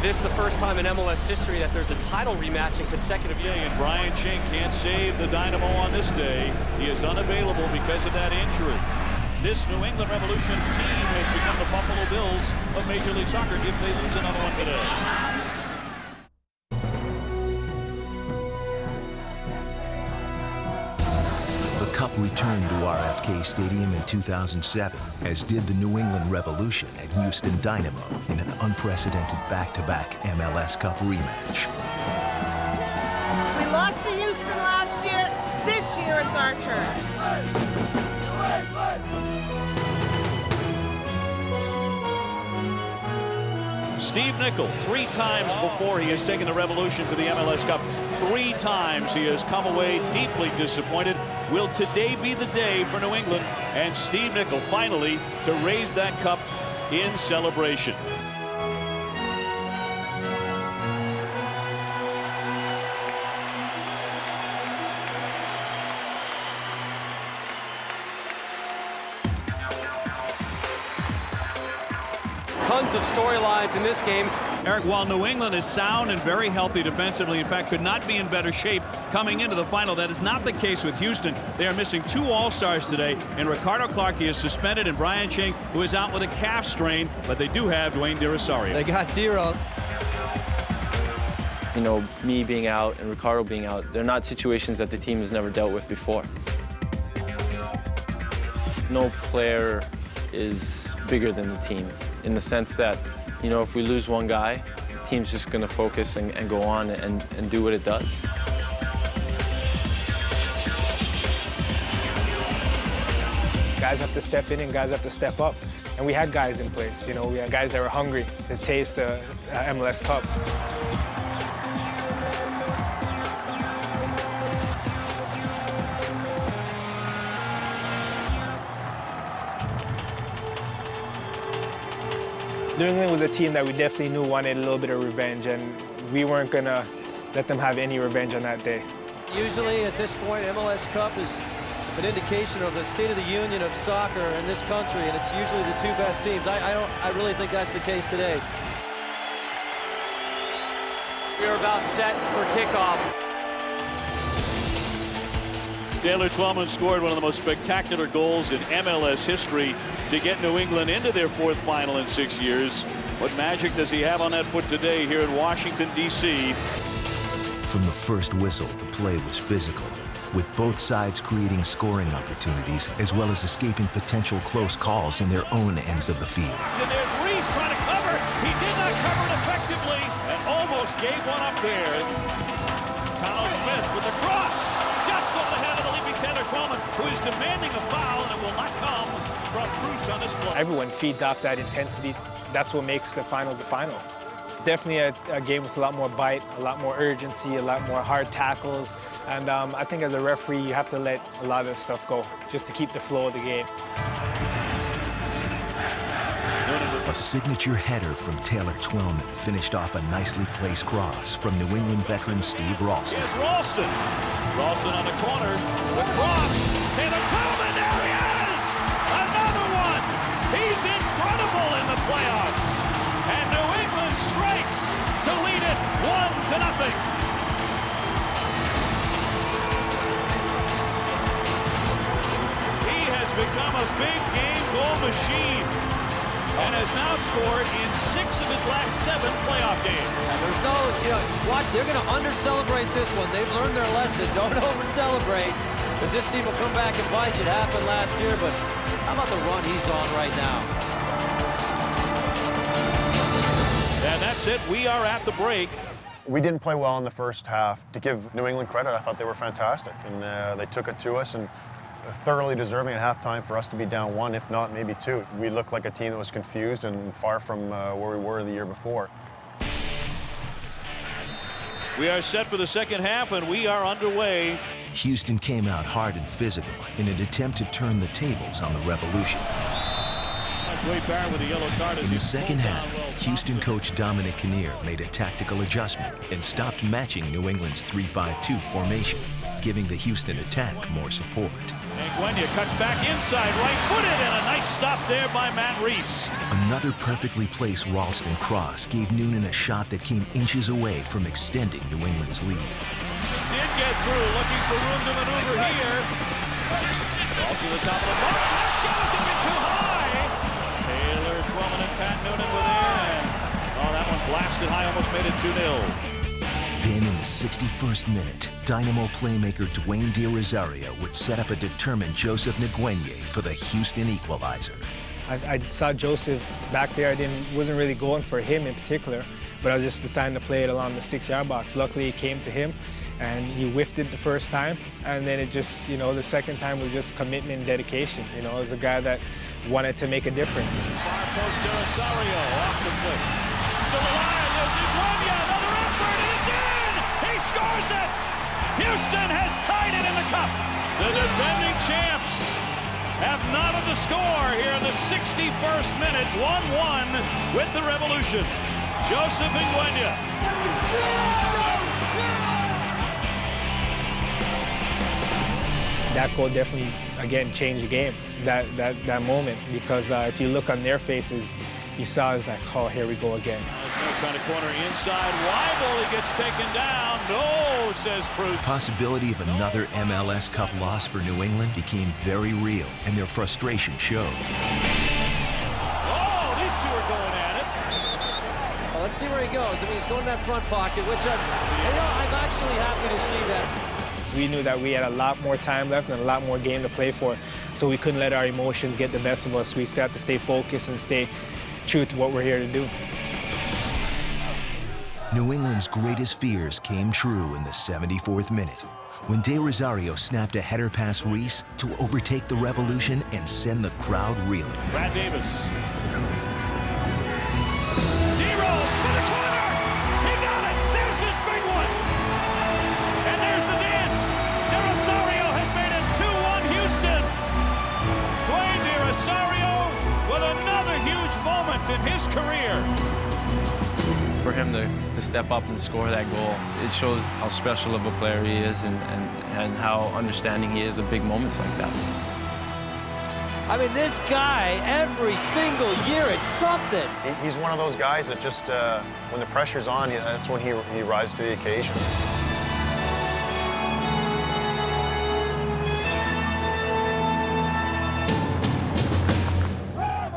This is the first time in MLS history that there's a title rematch in consecutive years. And Brian Chink can't save the Dynamo on this day. He is unavailable because of that injury. This New England Revolution team has become the Buffalo Bills of Major League Soccer if they lose another one today. The Cup returned to RFK Stadium in 2007, as did the New England Revolution at Houston Dynamo in an unprecedented back-to-back MLS Cup rematch. We lost to Houston last year. This year it's our turn. Steve Nicol, 3 times before he has taken the Revolution to the MLS Cup. 3 times he has come away deeply disappointed. Will today be the day for New England and Steve Nicol finally to raise that cup in celebration? Tons of storylines in this game. Eric, while New England is sound and very healthy defensively, in fact, could not be in better shape coming into the final, that is not the case with Houston. They are missing 2 All-Stars today, and Ricardo Clark is suspended, and Brian Chink, who is out with a calf strain, but they do have Dwayne De Rosario. They got Dero. You know, me being out and Ricardo being out, they're not situations that the team has never dealt with before. No player is bigger than the team, in the sense that, you know, if we lose one guy, the team's just going to focus and go on and do what it does. Guys have to step in and guys have to step up. And we had guys in place, you know, we had guys that were hungry to taste the MLS Cup. New England was a team that we definitely knew wanted a little bit of revenge, and we weren't going to let them have any revenge on that day. Usually at this point, MLS Cup is an indication of the state of the union of soccer in this country, and it's usually the 2 best teams. I really think that's the case today. We are about set for kickoff. Taylor Twellman scored one of the most spectacular goals in MLS history to get New England into their 4th final in 6 years. What magic does he have on that foot today here in Washington, D.C.? From the first whistle, the play was physical, with both sides creating scoring opportunities as well as escaping potential close calls in their own ends of the field. And there's Reese trying to cover. He did not cover it effectively and almost gave one up there. Connell Smith with the cross, just over the head of the leaping Taylor Twellman, who is demanding a foul, and it will not come from Bruce on this play. Everyone feeds off that intensity. That's what makes the finals the finals. It's definitely a game with a lot more bite, a lot more urgency, a lot more hard tackles. And I think as a referee, you have to let a lot of this stuff go just to keep the flow of the game. A signature header from Taylor Twellman finished off a nicely placed cross from New England veteran Steve Ralston. Here's Ralston. Ralston on the corner. The cross. Taylor Twellman, there he is! Another one! He's incredible in the playoffs. And New England strikes to lead it 1-0. He has become a big game goal machine and has now scored in 6 of his last 7 playoff games. And there's no, you know, watch, they're going to under-celebrate this one. They've learned their lesson. Don't over-celebrate, because this team will come back and bite you. It happened last year, but how about the run he's on right now? And that's it. We are at the break. We didn't play well in the first half. To give New England credit, I thought they were fantastic, and they took it to us, and thoroughly deserving at halftime for us to be down 1, if not maybe 2. We looked like a team that was confused and far from where we were the year before. We are set for the second half, and we are underway. Houston came out hard and physical in an attempt to turn the tables on the Revolution. In the second half, Houston coach Dominic Kinnear made a tactical adjustment and stopped matching New England's 3-5-2 formation, giving the Houston attack more support. And Guenya cuts back inside, right-footed, and a nice stop there by Matt Reese. Another perfectly placed Ralston cross gave Noonan a shot that came inches away from extending New England's lead. Did get through, looking for room to maneuver here. Ball to the top of the box. That shot is going to be too high. Taylor, Twellman, and Pat Noonan were there. And, oh, that one blasted high, almost made it 2-0. Then in the 61st minute, Dynamo playmaker Dwayne De Rosario would set up a determined Joseph Nguyen for the Houston equalizer. I saw Joseph back there. I wasn't really going for him in particular, but I was just deciding to play it along the 6-yard box. Luckily, it came to him, and he whiffed it the first time, and then it just, the second time was just commitment and dedication. It was a guy that wanted to make a difference. Far post De Rosario off the foot. Still alive. There's Nguyen. Another effort. It's in. He scores it. Houston has tied it in the cup. The defending champs have knotted the score here in the 61st minute, 1-1 with the Revolution. Joseph Nguyen. That goal definitely, again, changed the game, that moment, because if you look on their faces, you saw it's like, oh, here we go again. Trying to corner inside. Weibel, he gets taken down. No, says Bruce. Possibility of another MLS Cup loss for New England became very real, and their frustration showed. Oh, these two are going at it. Well, let's see where he goes. He's going to that front pocket, which I'm actually happy to see that. We knew that we had a lot more time left and a lot more game to play for, so we couldn't let our emotions get the best of us. We still had to stay focused and stay true to what we're here to do. New England's greatest fears came true in the 74th minute, when De Rosario snapped a header past Reese to overtake the Revolution and send the crowd reeling. Brad Davis. Dero for the corner! He got it! There's his big one! And there's the dance! De Rosario has made it 2-1 Houston! Dwayne De Rosario with another huge moment in his career. For him to step up and score that goal, it shows how special of a player he is and how understanding he is of big moments like that. This guy, every single year, it's something. He's one of those guys that just, when the pressure's on, that's when he rises to the occasion.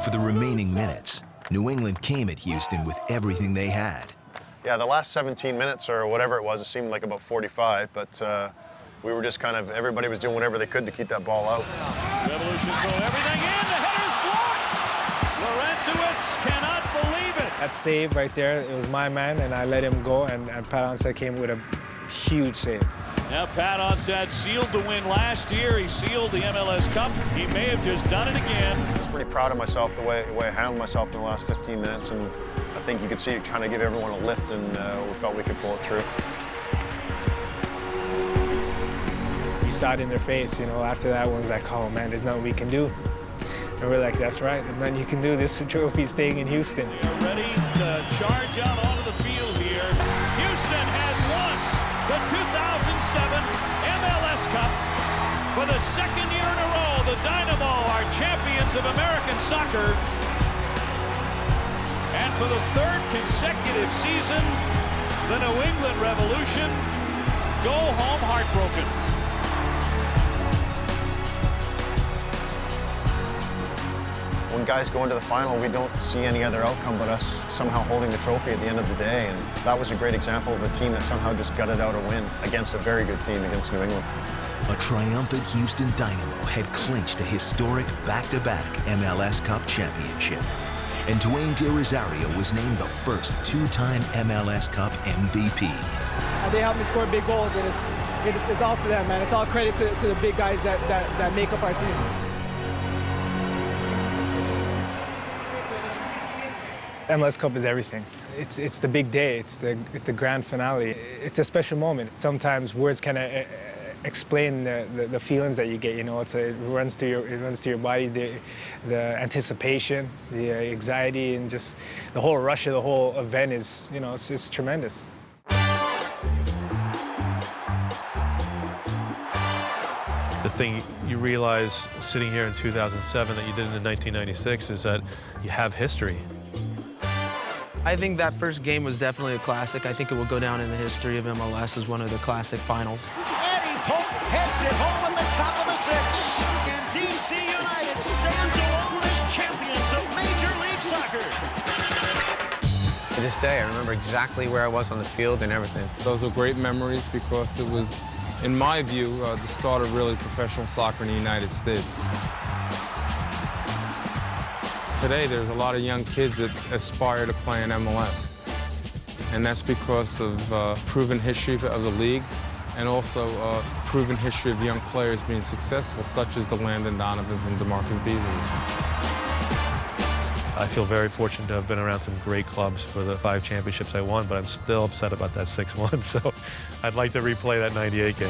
For the remaining minutes, New England came at Houston with everything they had. Yeah, the last 17 minutes or whatever it was, it seemed like about 45, but we were just everybody was doing whatever they could to keep that ball out. Revolution throw everything in, the header's blocked! Laurentowicz cannot believe it. That save right there, it was my man, and I let him go, and Pat Onset came with a huge save. Now Pat Onset sealed the win last year. He sealed the MLS Cup. He may have just done it again. I was pretty proud of myself, the way I handled myself in the last 15 minutes, and I think you could see it kind of give everyone a lift, and we felt we could pull it through. You saw it in their face, after that one was like, oh man, there's nothing we can do. And we're like, that's right, there's nothing you can do. This trophy's staying in Houston. They are ready to charge out onto the field here. Houston has won the 2007 MLS Cup. For the second year in a row, the Dynamo are champions of American soccer. And for the third consecutive season, the New England Revolution go home heartbroken. When guys go into the final, we don't see any other outcome but us somehow holding the trophy at the end of the day. And that was a great example of a team that somehow just gutted out a win against a very good team against New England. A triumphant Houston Dynamo had clinched a historic back-to-back MLS Cup championship. And Dwayne De Rosario was named the first two-time MLS Cup MVP. They helped me score big goals, and it's all for them, man. It's all credit to the big guys that make up our team. MLS Cup is everything. It's the big day. It's the grand finale. It's a special moment. Sometimes words kind of explain the feelings that you get. It runs through your body. The anticipation, the anxiety, and just the whole rush of the whole event is it's tremendous. thing you realize sitting here in 2007 that you did in 1996 is that you have history. I think that first game was definitely a classic. I think it will go down in the history of MLS as one of the classic finals. Eddie Pope heads it home at the top of the six. And DC United stands alone as champions of Major League Soccer. To this day, I remember exactly where I was on the field and everything. Those were great memories because it was, in my view, the start of really professional soccer in the United States. Today, there's a lot of young kids that aspire to play in MLS. And that's because of proven history of the league and also proven history of young players being successful, such as the Landon Donovans and DeMarcus Beasleys. I feel very fortunate to have been around some great clubs for the 5 championships I won, but I'm still upset about that 6-1, so I'd like to replay that 98 game.